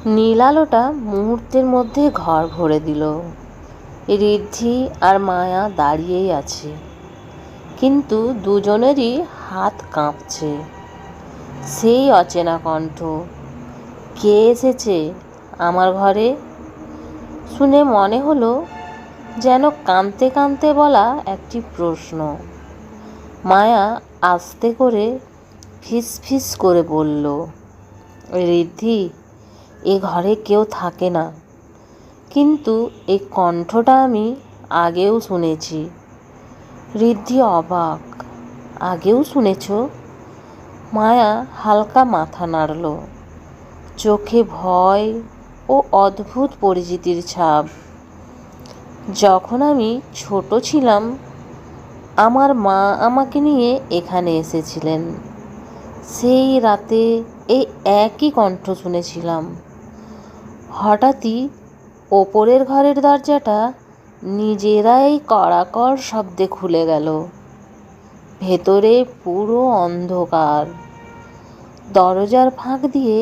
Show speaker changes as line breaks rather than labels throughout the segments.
নীল আলোটা মুহূর্তের মধ্যে ঘর ভরে দিল। ঋদ্ধি আর মায়া দাঁড়িয়েই আছে, কিন্তু দুজনেরই হাত কাঁপছে। সেই অচেনা কণ্ঠ, কে এসেছে আমার ঘরে, শুনে মনে হলো যেন কাঁদতে কাঁদতে বলা একটি প্রশ্ন। মায়া আস্তে করে ফিস ফিস করে বলল, ঋদ্ধি, এ ঘরে কেউ থাকে না, কিন্তু এই কণ্ঠটা আমি আগেও শুনেছি। ঋদ্ধি অবাক, আগেও শুনেছ? মায়া হালকা মাথা নাড়ল, চোখে ভয় ও অদ্ভুত পরিচিতির ছাপ। যখন আমি ছোট ছিলাম, আমার মা আমাকে নিয়ে এখানে এসেছিলেন। সেই রাতে এই একই কণ্ঠ শুনেছিলাম। হঠাৎই ওপরের ঘরের দরজাটা নিজেরাই কড়াকড় শব্দে খুলে গেল। ভেতরে পুরো অন্ধকার। দরজার ফাঁক দিয়ে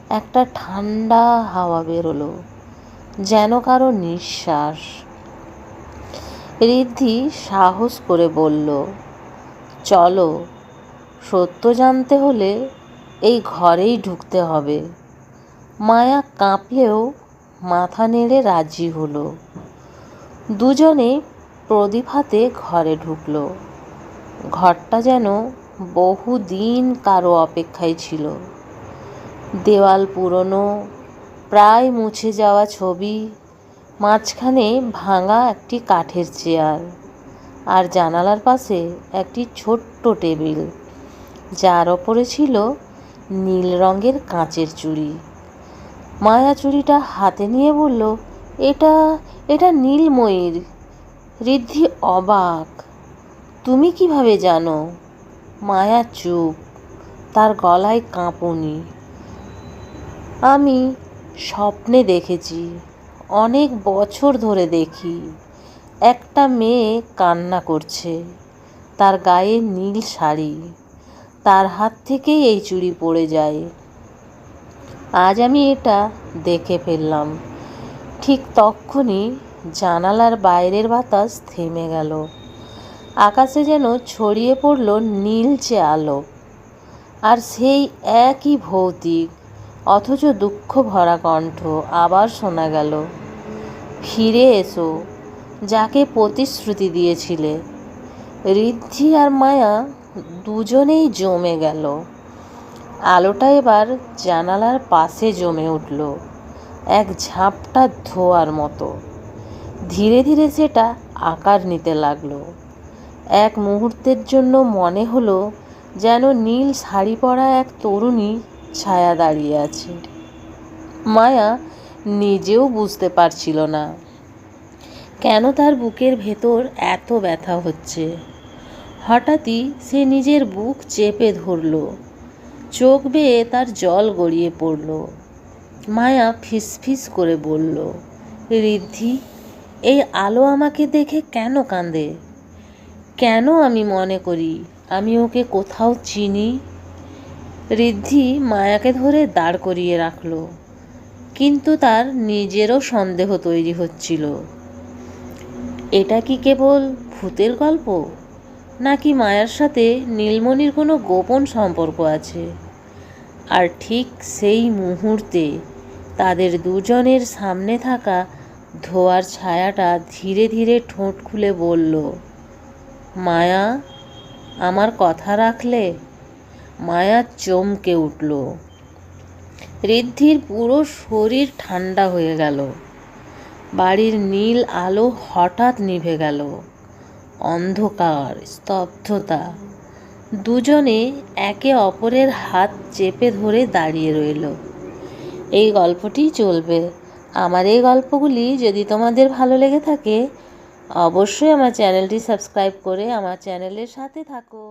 একটা ঠান্ডা হাওয়া বেরোলো, যেন কারো নিঃশ্বাস। ঋদ্ধি সাহস করে বলল, চলো, সত্য জানতে হলে এই ঘরেই ঢুকতে হবে। মায়া কাঁপলেও মাথা নেড়ে রাজি হলো। দুজনে প্রদীপ হাতে ঘরে ঢুকলো। ঘরটা যেন বহুদিন কারো অপেক্ষায় ছিল। দেওয়াল পুরনো, প্রায় মুছে যাওয়া ছবি, মাঝখানে ভাঙা একটি কাঠের চেয়ার, আর জানালার পাশে একটি ছোট্ট টেবিল, যার ওপরে ছিল নীল রঙের কাঁচের চুড়ি। মায়া চুড়িটা হাতে নিয়ে বলল, এটা এটা নীলময়ীর। ঋদ্ধি অবাক, তুমি কিভাবে জানো? মায়া চুপ, তার গলায় কাঁপুনি। আমি স্বপ্নে দেখেছি, অনেক বছর ধরে দেখি। একটা মেয়ে কান্না করছে, তার গায়ে নীল শাড়ি, তার হাত থেকেই এই চুড়ি পড়ে যায়। আজ আমি এটা দেখে ফেললাম। ঠিক তক্ষুনি জানালার বাইরের বাতাস থেমে গেল। আকাশে যেন ছড়িয়ে পড়ল নীলচে আলো। আর সেই একই ভৌতিক অথচ দুঃখ ভরা কণ্ঠ আবার শোনা গেল, ফিরে এসো, যাকে প্রতিশ্রুতি দিয়েছিলে। ঋদ্ধি আর মায়া দুজনেই জমে গেল। আলোটা এবার জানালার পাশে জমে উঠল, এক ঝাপটা ধোঁয়ার মতো। ধীরে ধীরে সেটা আকার নিতে লাগলো। এক মুহূর্তের জন্য মনে হলো যেন নীল শাড়ি পরা এক তরুণী ছায়া দাঁড়িয়ে আছে। মায়া নিজেও বুঝতে পারছিল না কেন তার বুকের ভেতর এত ব্যথা হচ্ছে। হঠাৎই সে নিজের বুক চেপে ধরল, চোখ বেয়ে তার জল গড়িয়ে পড়ল। মায়া ফিসফিস করে বলল, ঋদ্ধি, এই আলো আমাকে দেখে কেন কাঁদে? কেন আমি মনে করি আমি ওকে কোথাও চিনি? ঋদ্ধি মায়াকে ধরে দাঁড় করিয়ে রাখল, কিন্তু তার নিজেরও সন্দেহ তৈরি হচ্ছিল। এটা কি কেবল ভূতের গল্প, নাকি মায়ার সাথে নীলমণির কোনো গোপন সম্পর্ক আছে? আর ঠিক সেই মুহূর্তে তাদের দুজনের সামনে থাকা ধোঁয়ার ছায়াটা ধীরে ধীরে ঠোঁট খুলে বলল, মায়া, আমার কথা রাখলে? মায়া চমকে উঠল। ঋদ্ধির পুরো শরীর ঠান্ডা হয়ে গেল। বাড়ির নীল আলো হঠাৎ নিভে গেল। অন্ধকার, স্তব্ধতা। দুজনে একে অপরের হাত চেপে ধরে দাঁড়িয়ে রইল। এই গল্পটি চলবে। আমার এই গল্পগুলি যদি তোমাদের ভালো লেগে থাকে, অবশ্যই আমার চ্যানেলটি সাবস্ক্রাইব করে আমার চ্যানেলের সাথে থাকো।